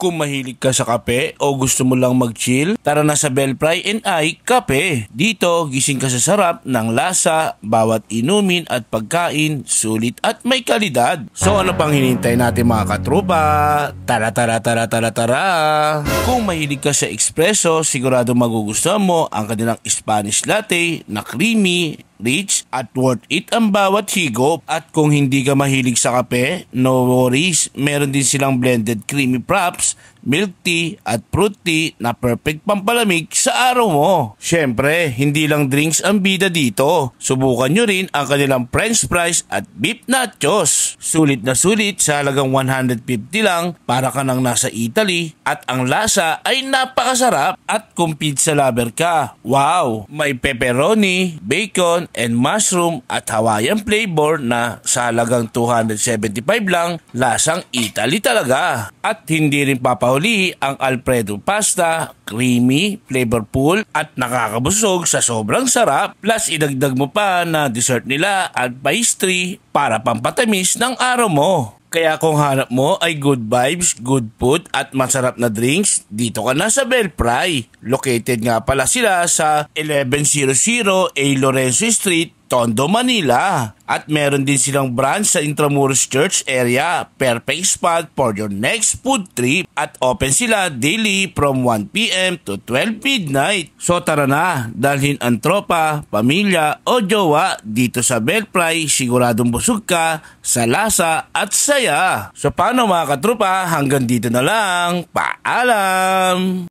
Kung mahilig ka sa kape o gusto mo lang mag-chill, tara na sa Bellfry and I Kape. Dito, gising ka sa sarap ng lasa, bawat inumin at pagkain, sulit at may kalidad. So ano pang hinintay natin mga katrupa? Tara! Kung mahilig ka sa espresso, sigurado magugustuhan mo ang kanilang Spanish latte na creamy, rich at worth it ang bawat higop. At kung hindi ka mahilig sa kape, no worries, meron din silang blended creamy props, milk tea at fruit tea na perfect pampalamig sa araw mo. Syempre, hindi lang drinks ang bida dito. Subukan nyo rin ang kanilang french fries at beef nachos. Sulit na sulit sa halagang 150 lang, para ka nang nasa Italy, at ang lasa ay napakasarap. At kung pizza lover ka, wow! May pepperoni, bacon, and mushroom at Hawaiian flavor na sa halagang 275 lang, lasang Italy talaga. At hindi rin papahuli ang Alfredo pasta, creamy, flavorful at nakakabusog sa sobrang sarap. Plus idagdag mo pa na dessert nila at pastry para pampatamis ng araw mo. Kaya kung hanap mo ay good vibes, good food at masarap na drinks, dito ka na sa Bellfry. Located nga pala sila sa 1100 A Lorenzo Street, Tondo, Manila. At meron din silang branch sa Intramuros Church area. Perfect spot for your next food trip. At open sila daily from 1 PM to 12 midnight. So tara na, dalhin ang tropa, pamilya o jowa dito sa Bellfry. Siguradong busog ka sa lasa at saya. So paano mga katropa, hanggang dito na lang. Paalam!